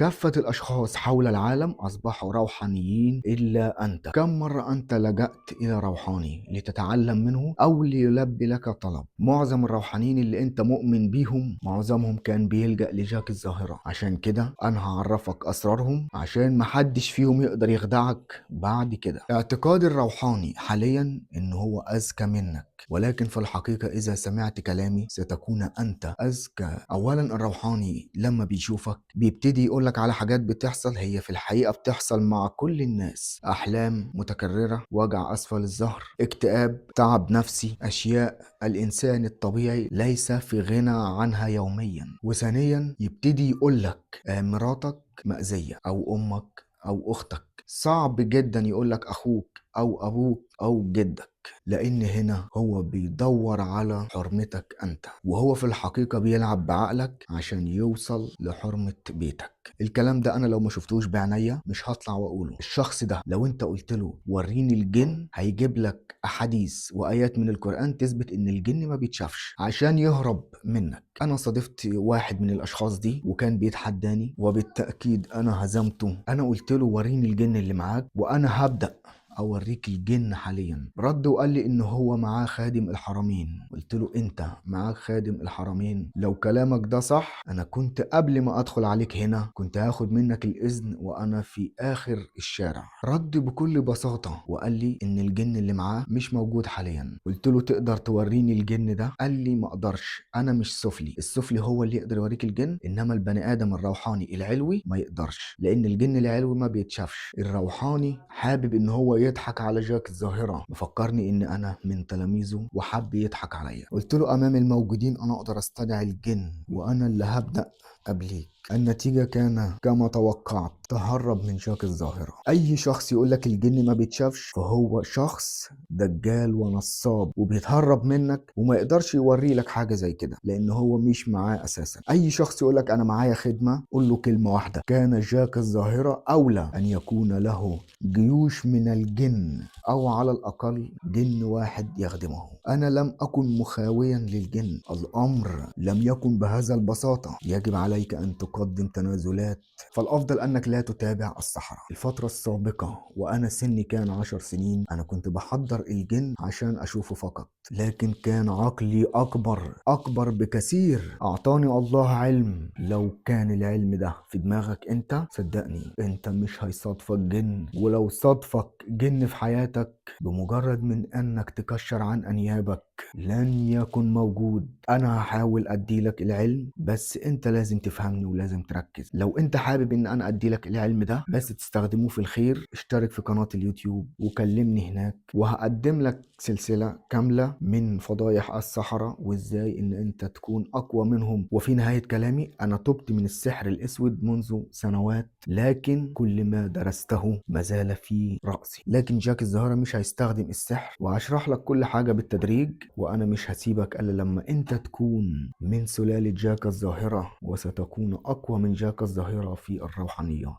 كافة الأشخاص حول العالم أصبحوا روحانيين إلا أنت. كم مرة أنت لجأت إلى روحاني لتتعلم منه أو ليلبي لك طلب؟ معظم الروحانيين اللي أنت مؤمن بيهم معظمهم كان بيلجأ لجاك الظاهرة. عشان كده أنا هعرفك أسرارهم عشان محدش فيهم يقدر يخدعك بعد كده. اعتقاد الروحاني حاليا إن هو أذكى منك، ولكن في الحقيقة إذا سمعت كلامي ستكون أنت أذكى. أولا الروحاني لما بيشوفك بيبتدي يقولك على حاجات بتحصل هي في الحقيقة بتحصل مع كل الناس: أحلام متكررة، وجع أسفل الظهر، اكتئاب، تعب نفسي، أشياء الإنسان الطبيعي ليس في غنى عنها يوميا. وثانيا يبتدي يقولك مراتك مأذية، أو أمك أو أختك. صعب جدا يقولك أخوك أو أبوك أو جدك، لأن هنا هو بيدور على حرمتك أنت، وهو في الحقيقة بيلعب بعقلك عشان يوصل لحرمة بيتك. الكلام ده أنا لو ما شفتوش بعينيا مش هطلع وأقوله. الشخص ده لو أنت قلت له وريني الجن هيجيب لك أحاديث وآيات من القرآن تثبت إن الجن ما بيتشافش عشان يهرب منك. أنا صادفت واحد من الأشخاص دي وكان بيتحداني، وبالتأكيد أنا هزمته. أنا قلت له وريني الجن اللي معاك وأنا هبدأ اوريك الجن حاليا. رد وقال لي ان هو معاه خادم الحرمين. قلت له انت معاك خادم الحرمين؟ لو كلامك ده صح انا كنت قبل ما ادخل عليك هنا كنت هاخد منك الاذن وانا في اخر الشارع. رد بكل بساطة وقال لي ان الجن اللي معاه مش موجود حاليا. قلت له تقدر توريني الجن ده؟ قال لي ما اقدرش، انا مش سفلي. السفلي هو اللي يقدر يوريك الجن، انما البني ادم الروحاني العلوي ما يقدرش، لان الجن العلوي ما بيتشافش. الروحاني حابب ان هو يضحك على جاك الظاهرة، مفكرني ان انا من تلاميذه وحب يضحك عليا. قلت له امام الموجودين انا اقدر استدعي الجن وانا اللي هبدأ قبليك. النتيجة كان كما توقعت، تهرب من جاك الظاهرة. اي شخص يقولك الجن ما بيتشافش فهو شخص دجال ونصاب وبيتهرب منك وما يقدرش يوري لك حاجة زي كده لان هو مش معاه اساسا. اي شخص يقولك انا معايا خدمة قول له كلمة واحدة: كان جاك الظاهرة اولى ان يكون له جيوش من الجن، او على الاقل جن واحد يخدمه. انا لم اكن مخاويا للجن، الامر لم يكن بهذا البساطة. يجب عليك ان تقدم تنازلات، فالافضل انك لا تتابع السحرة. الفترة السابقة وانا سني كان 10 سنين انا كنت بحضر الجن عشان اشوفه فقط، لكن كان عقلي اكبر بكثير. اعطاني الله علم، لو كان العلم ده في دماغك انت صدقني انت مش هيصادفك جن، ولو صادفك جن في حياتك بمجرد من انك تكشر عن انيابك لن يكن موجود. انا هحاول اديلك العلم بس انت لازم تفهمني ولازم تركز. لو انت حابب ان انا اديلك العلم ده بس تستخدموه في الخير اشترك في قناة اليوتيوب وكلمني هناك، وهقدم لك سلسلة كاملة من فضايح السحرة وازاي ان انت تكون اقوى منهم. وفي نهاية كلامي انا تبت من السحر الاسود منذ سنوات، لكن كل ما درسته ما زال في رأسي. لكن جاك الظاهرة مش هيستخدم السحر، وهشرح لك كل حاجة بالتدريج، وانا مش هسيبك الا لما انت تكون من سلالة جاك الظاهرة، وستكون اقوى من جاك الظاهرة في الروحانيات.